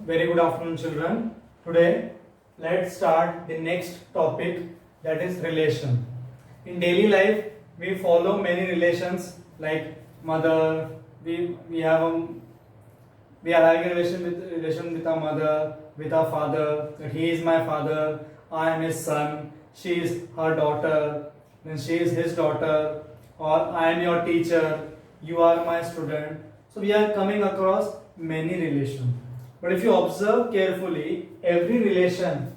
Very good afternoon, children. Today, let's start the next topic, that is relation. In daily life, we follow many relations like mother. We have we are having a relation with our mother, with our father. That he is my father. I am his son. She is her daughter. Then she is his daughter. Or I am your teacher. You are my student. So we are coming across many relations. But if you observe carefully, every relation,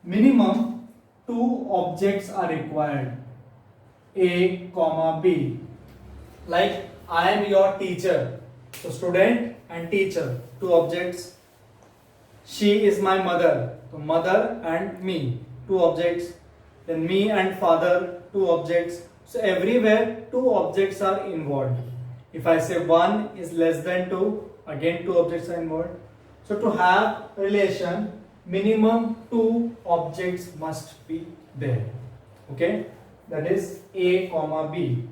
minimum two objects are required. A, comma B. Like I am your teacher. So student and teacher, two objects. She is my mother. So mother and me, two objects. Then me and father, two objects. So everywhere two objects are involved. If I say one is less than two, again two objects are involved. So to have relation, minimum two objects must be there. Okay, that is A, comma B,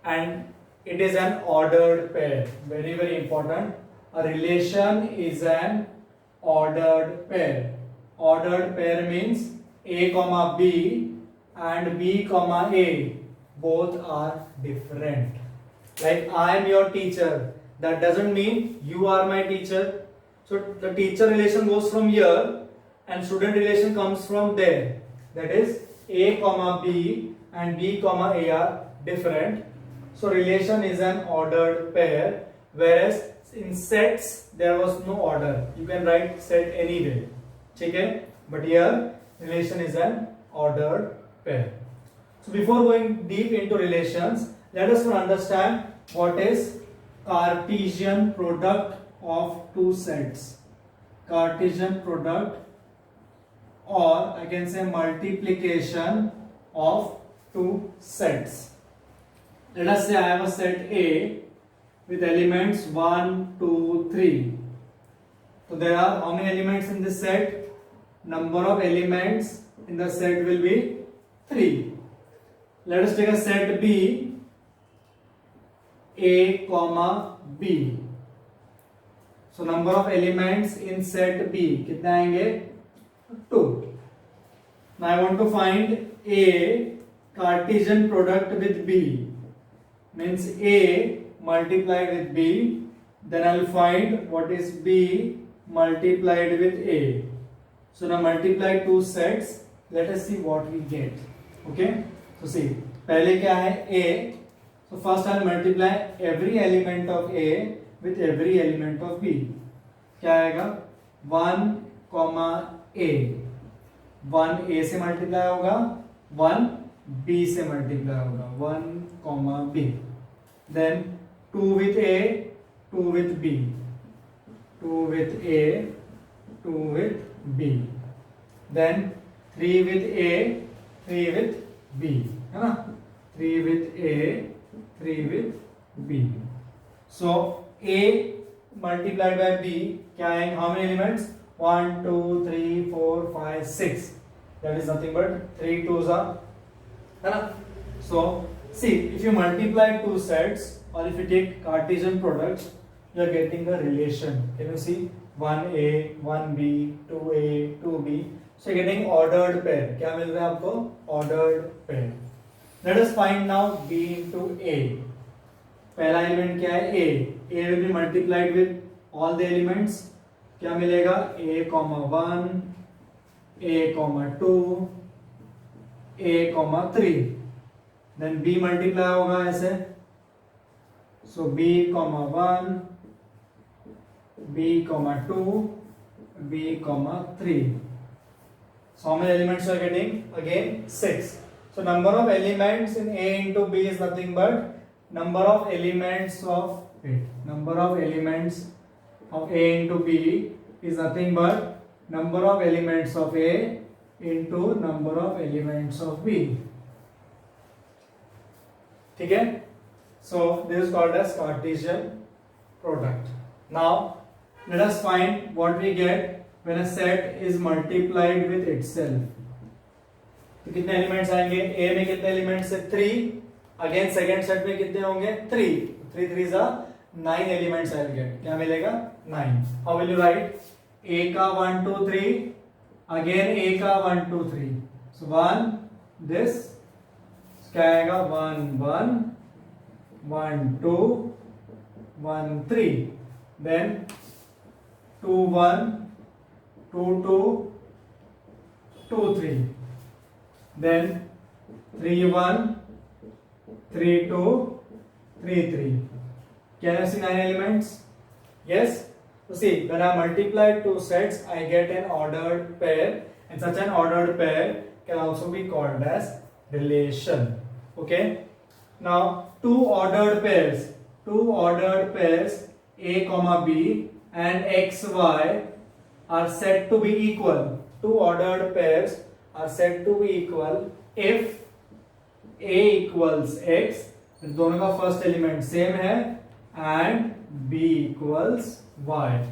and it is an ordered pair. Very very important. A relation is an ordered pair. Ordered pair means A, comma B and B, comma A. Both are different. Like I am your teacher. That doesn't mean you are my teacher. So the teacher relation goes from here and student relation comes from there. That is A, comma B and B, comma A are different. So relation is an ordered pair, whereas in sets there was no order. You can write set anyway. Okay? But here relation is an ordered pair. So before going deep into relations, let us understand what is Cartesian product of two sets. Cartesian product, or I can say multiplication of two sets. Let us say I have a set A with elements 1, 2, 3. So there are how many elements in this set? Number of elements in the set will be 3. Let us take a set B, A, comma B. So number of elements in set B कितने आएंगे? 2. Now I want to find A Cartesian product with B. Means A multiplied with B. Then I will find what is B multiplied with A. So now multiply two sets. Let us see what we get. Okay. So see, पहले क्या है A. So first I will multiply every element of A with every element of B. क्या आएगा? 1, A. 1 A से multiply होगा, 1 B से multiply होगा, 1, B. Then 2 with A, 2 with B. 2 with A, 2 with B. Then 3 with A, 3 with B. है ना? 3 with A, 3 with B. So A multiplied by B, क्या है? How many elements? 1, 2, 3, 4, 5, 6. That is nothing but 3 2s are, है ना? So see, if you multiply two sets or if you take Cartesian products, you are getting a relation. Can you see? 1A, 1B, 2A, 2B. So you are getting ordered pair. क्या मिल रहा है आपको? Ordered pair. Let us find now B into A. पहला element क्या है? A. A will be multiplied with all the elements. क्या मिलेगा? A, 1, A, 2, A, 3. Then B multiply होगा ऐसे. So B, 1, B, 2, B, 3. So how many elements are getting? Again 6. So number of elements in A into B is nothing but number of elements of A into B is nothing but number of elements of A into number of elements of B. ठीक है? So this is called as Cartesian product. Now let us find what we get when a set is multiplied with itself. तो कितने elements आएंगे? A में कितने elements है? 3. Again second set में कितने होंगे? 3. 3 3s are 9 elements I will get. क्या मिलेगा? 9. How will you write? A का 1 2 3, अगेन A का 1 2 3, सो 1 दिस क्या आएगा 1 1 1 2 1 3, then 2 1 2 2 2 3, then 3 1 3 2 3 3. Can you see 9 elements? Yes. So see, when I multiply two sets, I get an ordered pair, and such an ordered pair can also be called as relation. Okay. Now two ordered pairs A comma B and X Y are said to be equal. Two ordered pairs are said to be equal if A equals X, दोनों का first element same है, and B equals Y.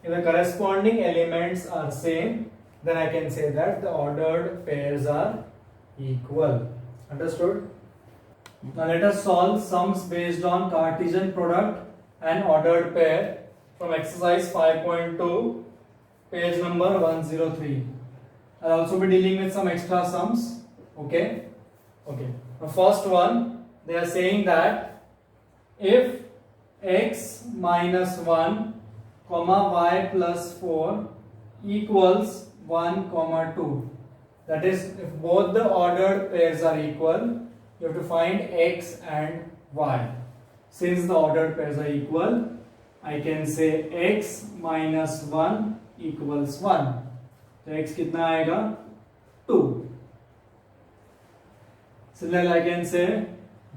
If the corresponding elements are same, then I can say that the ordered pairs are equal. Understood? Now let us solve sums based on Cartesian product and ordered pair from exercise 5.2, page number 103. I'll also be dealing with some extra sums. Okay. The first one, they are saying that if x minus 1 comma y plus 4 equals 1 comma 2, that is, if both the ordered pairs are equal, you have to find x and y. Since the ordered pairs are equal, I can say x minus 1 equals 1. तो x कितना आएगा 2. Similarly, I can say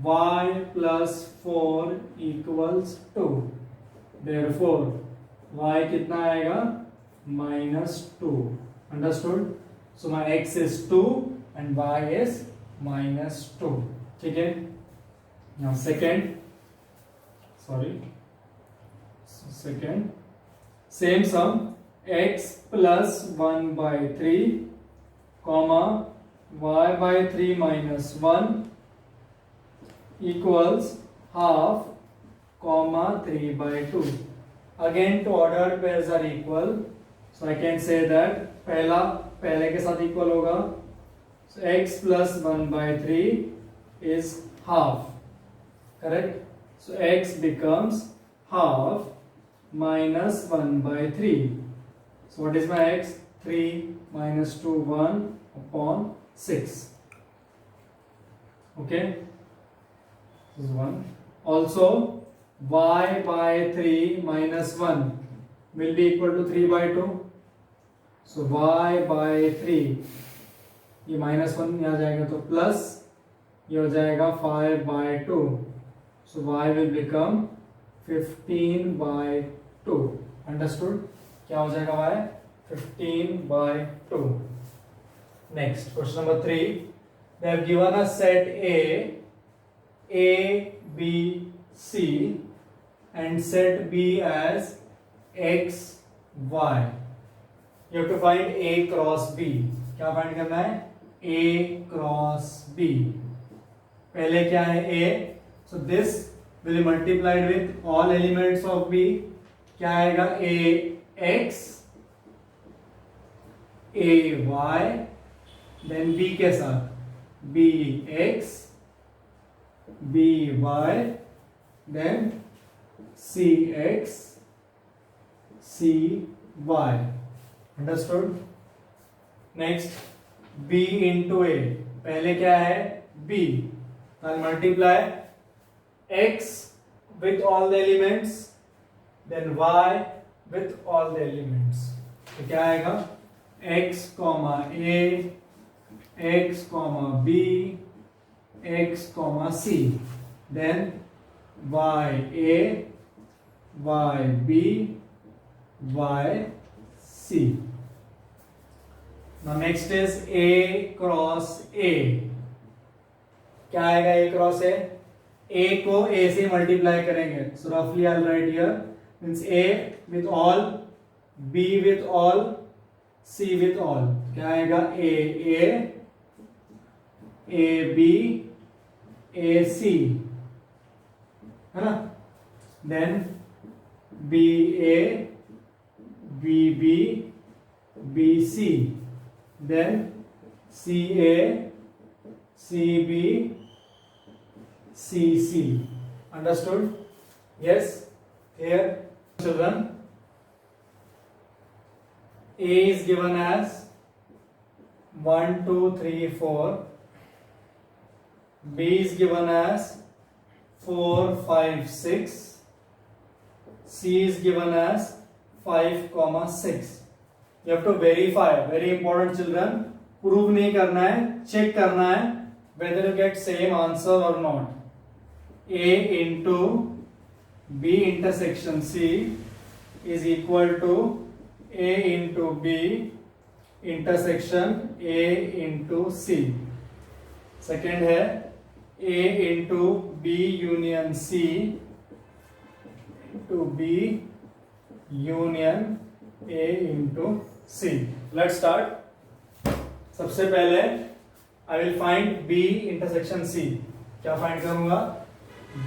y plus 4 equals 2. Therefore, y कितना आएगा minus 2. Understood? So my x is 2 and y is minus 2. ठीक है? Now second, same sum, x plus 1 by 3 comma y by 3 minus 1 equals half comma 3 by 2. Again two ordered pairs are equal, so I can say that पहले के साथ equal होगा, so x plus 1 by 3 is half, correct? So x becomes half minus 1 by 3. So what is my x? 3 minus 2 1 upon 6. Okay, this is 1. Also y by 3 minus 1 will be equal to 3 by 2. So y by 3, ये minus 1 यहाँ जाएगा तो plus, ये हो जाएगा 5 by 2. So y will become 15 by 2. Understood? क्या हो जाएगा y? 15 by 2. Next, question number 3. They have given a set A, B, C, and set B as X, Y. You have to find A cross B. क्या find करना है? A cross B. पहले क्या है A? So this will be multiplied with all elements of B. क्या आएगा? A X, A Y, then B के साथ B X, B Y, then C X, C Y. Understood? Next, B into A. पहले क्या है? B. I'll multiply X with all the elements, then Y with all the elements. तो क्या आएगा? X comma A, X comma B, X comma C, then Y A, Y B, Y C. Now next is A cross A. क्या आएगा A cross A? A को A से multiply करेंगे. So roughly I'll write here, means A with all, B with all, C with all. क्या आएगा? A B, A C, है ना? Then B A, BB, BC, then CA, CB, CC. Understood? Yes? Here, children, A is given as 1, 2, 3, 4. B is given as 4, 5, 6. C is given as 5, 6. You have to verify. Very important, children. Prove नहीं करना है, check करना है whether you get same answer or not. A into B intersection C is equal to A into B intersection A into C. Second है A into B union C into B union A into C. Let's start. सबसे पहले I will find B intersection C. क्या find करूंगा?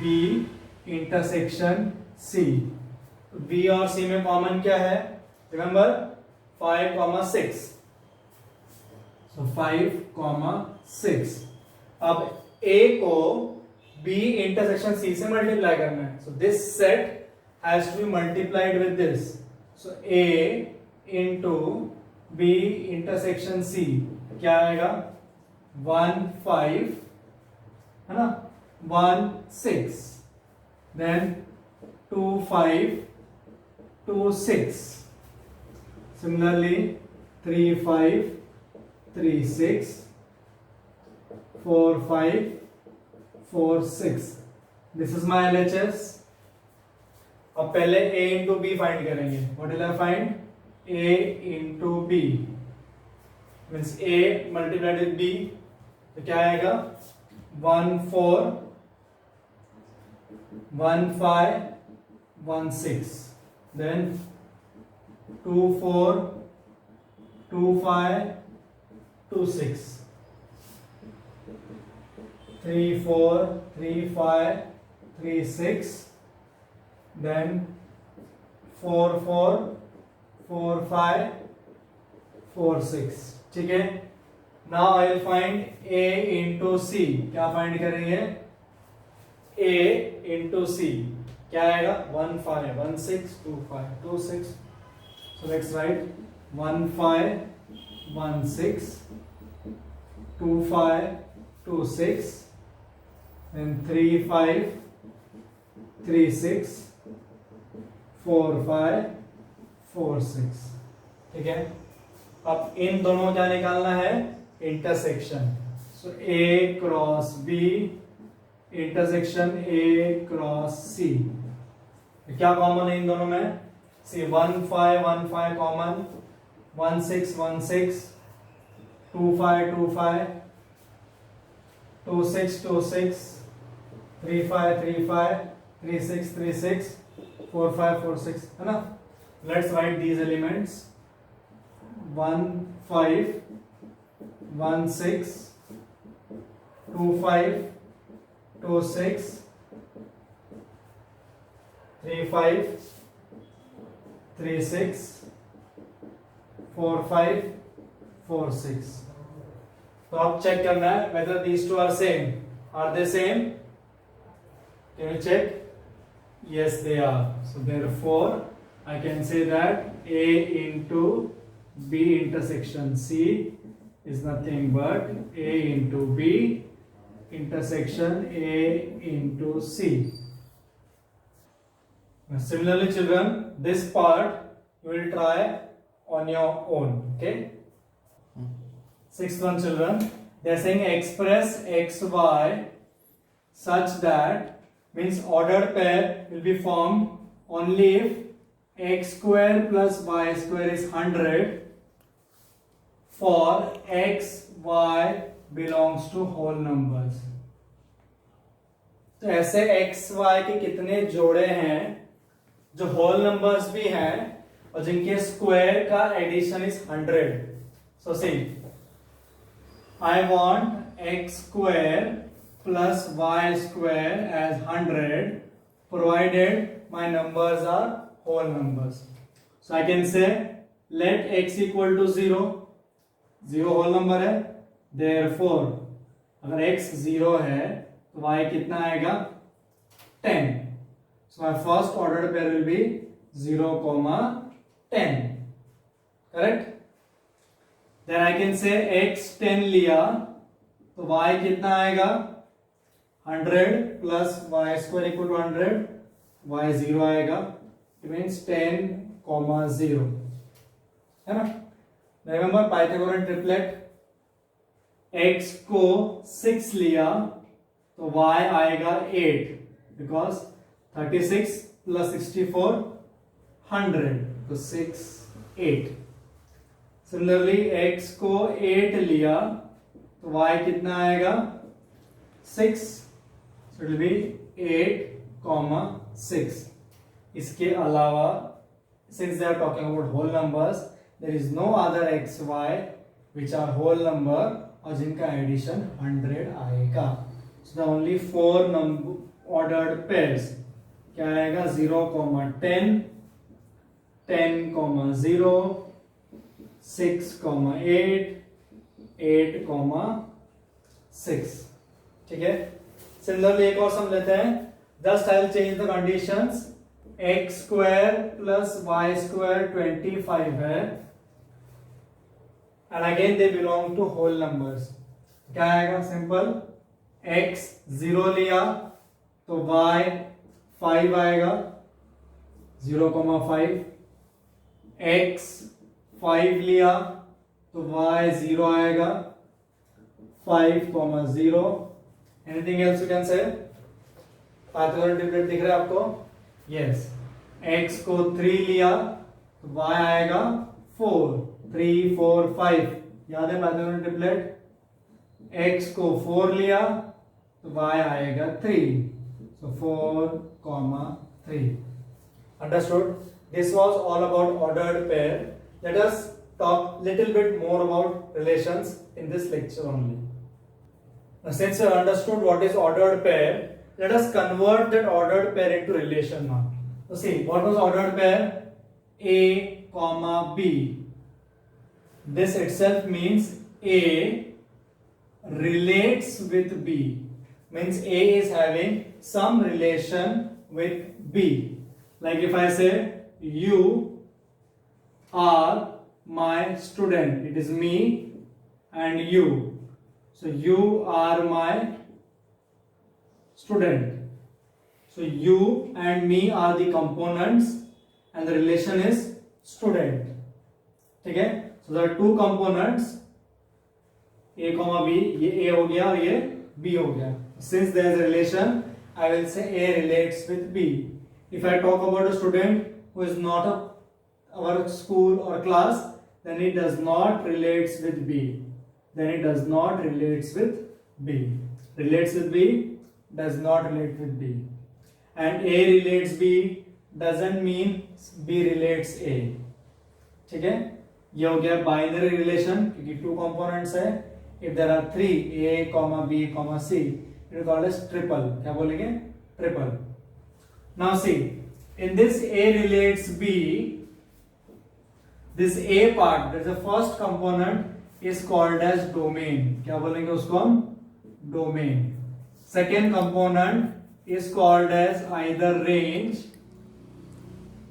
B intersection C. B और C में common क्या है? Remember 5, 6. So 5, 6. अब A को B intersection C से मल्टीप्लाई करना है. So this set has to be multiplied with this. So A into B intersection C क्या आएगा? 1, 5 है ना, 1, 6, then 2, 5, 2, 6. Similarly 3, 5, 3, 6, 4, 5, 4, 6. This is my LHS. अब पहले A into B फाइंड करेंगे. What will I find? A into B means A multiplied with B. तो क्या आएगा? 1, 4, 1, 5, 1, 6. Then 2, 4, 2, 5, 2, 6. 3, 4, 3, 5, 3, 6. Then 4, 4, 4, 5, 4, 6. ठीक है. Now I will find A into C. क्या find करेंगे? A into C क्या आएगा? 1, 5, 1, 6, 2, 5, 2, 6. So let's write 1, 5, 1, 6, 2, 5, 2, 6, then 3, 5, 3, 6, 4, 5, 4, 6. ठीक है. अब इन दोनों क्या निकालना है? Intersection. So A cross B intersection A cross C. क्या कॉमन है इन दोनों में? सी 1, 5, 1, 5 कॉमन, 1, 6, 1, 6, 2, 5, 2, 5, 2, 6, 2, 6, 3, 5, 3, 5, 3, 6, 3, 6, 4, 5, 4, 6 है ना. Let's write these elements. 1, 5, 1, 6, 2, 5, 2, 6, 3, 5, 3, 6, 4, 5, 4, 6. तो आप चेक करना है whether these two are same. Are they same? Can you check? Yes, they are. So therefore, I can say that A into B intersection C is nothing but A into B intersection A into C. Similarly, children, this part you will try on your own. Okay. Sixth one, children, they are saying express xy such that means ordered pair will be formed only if x square plus y square is 100 for x y belongs to whole numbers. तो ऐसे x y के कितने जोड़े हैं जो whole numbers भी हैं और जिनके स्क्वायर का addition is 100. So see I want x square plus y square as 100 provided my numbers are whole numbers. So I can say let x equal to 0, 0 whole number है, therefore अगर x 0 है तो y कितना आएगा 10. So my first order pair will be 0, 10. Correct. Then I can say x 10 लिया तो y कितना आएगा 100 plus y square equal to 100, y 0 आएगा. इट मीन्स 10, 0 है ना. Remember Pythagorean triplet. x को 6 लिया तो y आएगा 8 बिकॉज 36 प्लस 64 100 तो 6, 8. सिमिलरली x को 8 लिया तो y कितना आएगा 6, so it will be 8, 6. इसके अलावा since they are talking about whole numbers, there is no other x y which are whole number और जिनका एडिशन 100 आएगा. So the only 4 number ordered pairs क्या आएगा 0, 10, 10, 0, 6, 8, 8, 6. ठीक है. सिमिलरली एक और सम लेते हैं. Just I will change the conditions. x square plus y square 25 है and again they belong to whole numbers. क्या आएगा सिंपल. x 0 लिया तो y 5 आएगा 0, 5. x 5 लिया तो y 0 आएगा 5, 0. Anything else you can say. Pythagorean triplet दिख रहा है आपको. यस. x को 3 लिया तो y आएगा 4, 3, 4, 5. याद है पाइथागोरन ट्रिपलेट. x को 4 लिया तो y आएगा 3, so 4, 3. Understood? This was all about ordered pair. Let us talk little bit more about relations in this lecture only. Now, since you understood what is ordered pair, let us convert that ordered pair into relation now. So see, what was ordered pair? A, B. This itself means A relates with B. Means A is having some relation with B. Like if I say you are my student, it is me and you. So you are my student. So you and me are the components and the relation is student. ठीक है. So there are two components A, B. ये A हो गया और ये B हो गया. Since there is a relation, I will say A relates with B. If I talk about a student who is not our school or class, then it does not relates with B. Then it does not relates with B. Relates with B, does not relate with B. And A relates B doesn't mean B relates A. ठीक है. ये हो गया binary relation क्योंकि two components है. If there are 3 A, B, C, it is called as triple. क्या बोलेंगे? Triple. Now see, in this A relates B, this A part, that is the first component, is called as domain. क्या बोलेंगे उसको हम? Domain. Second component is called as either range.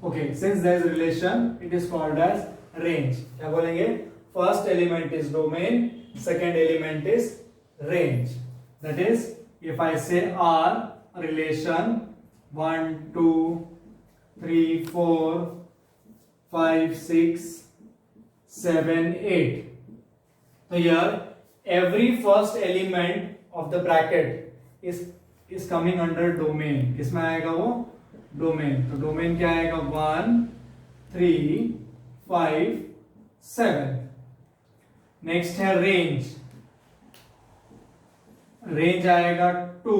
Okay, since there is a relation, it is called as range. क्या बोलेंगे? First element is domain, second element is range. That is, if I say R relation 1, 2, 3, 4, 5, 6, 7, 8. So here every first element of the bracket is coming under domain. किसमें आएगा वो? Domain. तो domain क्या आएगा? 1, 3, 5, 7. Next है range. Range आएगा 2,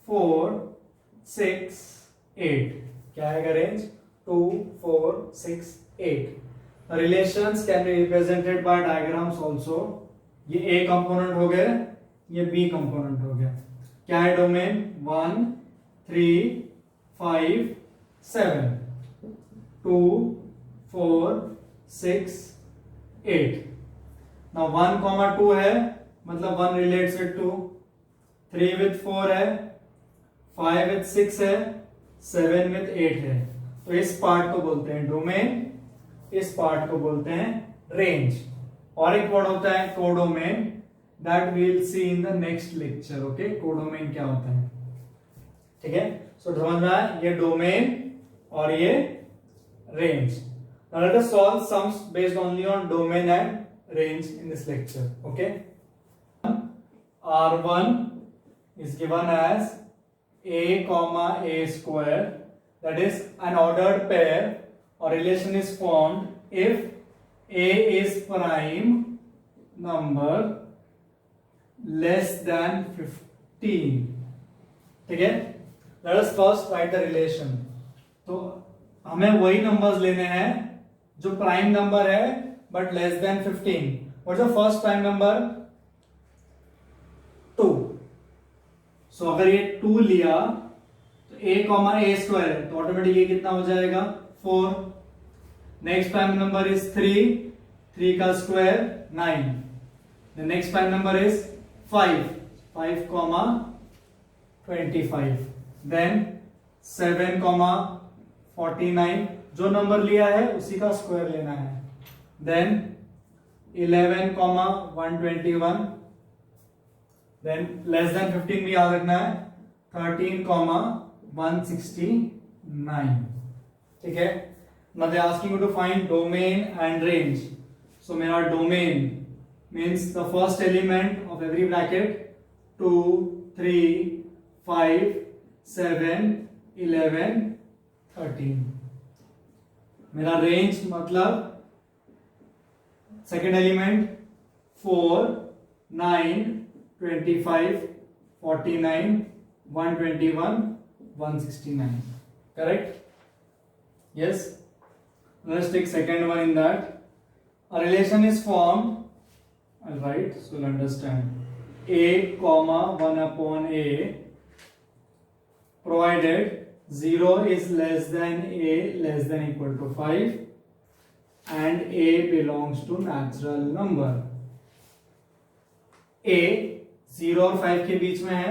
4, 6, 8. क्या आएगा range? 2, 4, 6, 8. Relations can be represented by diagrams also. ये ए कंपोनेंट हो गए, ये बी कंपोनेंट हो गया. क्या है डोमेन? 1, 3, 5, 7. 2, 4 6 8. Now 1 comma 2 है मतलब 1 relates with 2, 3 with 4 है, 5 with 6 है, 7 with 8 है. तो इस पार्ट को बोलते हैं डोमेन, इस पार्ट को बोलते हैं रेंज. और एक वर्ड होता है codomain, that we will see in the next lecture. Okay, codomain क्या होता है, ठीक है. सो समझ में आया, ये डोमेन और ये range. Now let us solve sums based only on domain and range in this lecture. Okay. R1 is given as a comma a square, that is an ordered pair or relation is formed if a is prime number less than 15. ठीक है. Let us first write the relation. तो हमें वही numbers लेने हैं जो prime number है but less than 15. What is the first prime number? 2. सो अगर ये 2 लिया तो a कॉमा a स्क्वायर है तो ऑटोमेटिकली कितना हो जाएगा? 4. नेक्स्ट प्राइम नंबर इज 3, 3 का square 9. The next prime number is 5, 5 comma 25. Then 7 comma 49, जो नंबर लिया है उसी का स्क्वायर लेना है. Then 11 comma 121. Then less than 15 भी याद रखना है. 13 कॉमा 169. ठीक है. Now they are asking you to find domain and range. So मेरा domain means the first element of every bracket, 2, 3, 5, 7, 11, 13. मेरा रेंज मतलब second element 4, 9, 25, 49, 121, 169. Correct? Yes. Let's take second one in that. A relation is formed. I'll write so you'll understand. A comma 1 upon a, provided 0 is less than a less than equal to 5 and a belongs to natural number. a 0 और 5 के बीच में है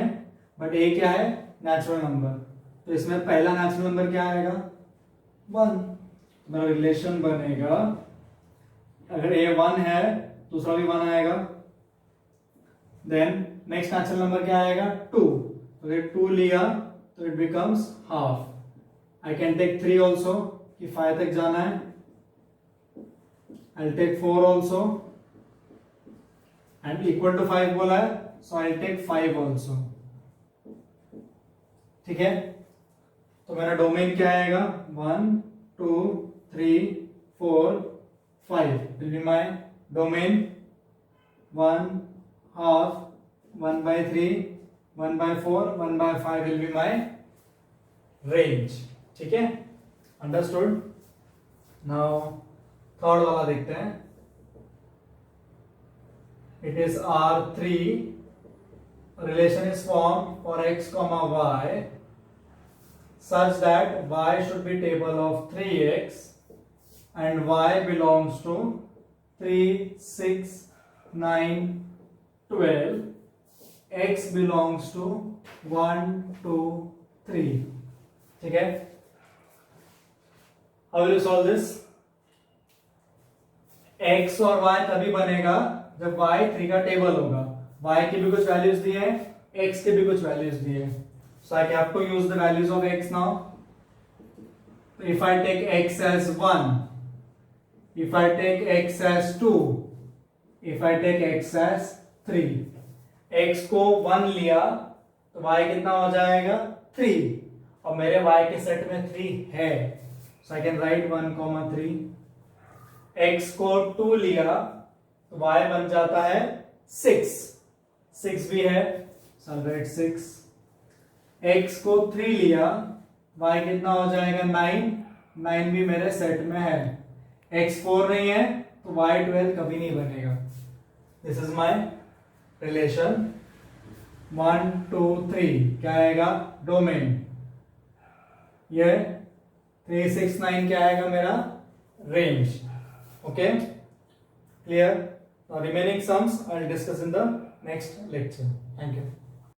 but a क्या है? Natural number. तो इसमें पहला natural number क्या आएगा? 1. मेरा रिलेशन बनेगा, अगर a 1 है दूसरा भी 1 आएगा. देन नेक्स्ट नेचुरल नंबर क्या आएगा? 2. तो अगर 2 लिया तो it becomes half. I can take 3 also कि 5 तक जाना है. I take 4 also and equal to 5 बोला है सो आई टेक 5 ऑल्सो. ठीक है. तो मेरा डोमेन क्या आएगा? 1, 2, 3, 4, 5 will be my domain. 1 half, 1/3, 1/4, 1/5 will be my range. ठीक है. Understood? Now थर्ड वाला देखते हैं. It is R3. Relation is formed for x comma y such that y should be table of 3x and y belongs to 3, 6, 9, 12. x belongs to 1, 2, 3. ठीक है. How will you solve this? x और y तभी बनेगा जब y 3 का table होगा. y की भी कुछ वैल्यूज दी है, x के भी कुछ वैल्यूज दी है. So I have to use the values of x now. If I take x as 1, if I take x as 2, if I take x as 3, x को 1 लिया तो y कितना हो जाएगा? 3. और मेरे y के सेट में 3 है, so I can write 1, 3. x को 2 लिया तो y बन जाता है 6. 6 भी है, so I'll write 6. x को 3 लिया, y कितना हो जाएगा? 9. 9 भी मेरे सेट में है. x 4 नहीं है तो y 12 कभी नहीं बनेगा. This is my relation 1, 2, 3. क्या आएगा? डोमेन. ये 3, 6, 9 क्या आएगा मेरा? range. Okay, clear? Now remaining sums I will discuss in the next lecture. Thank you.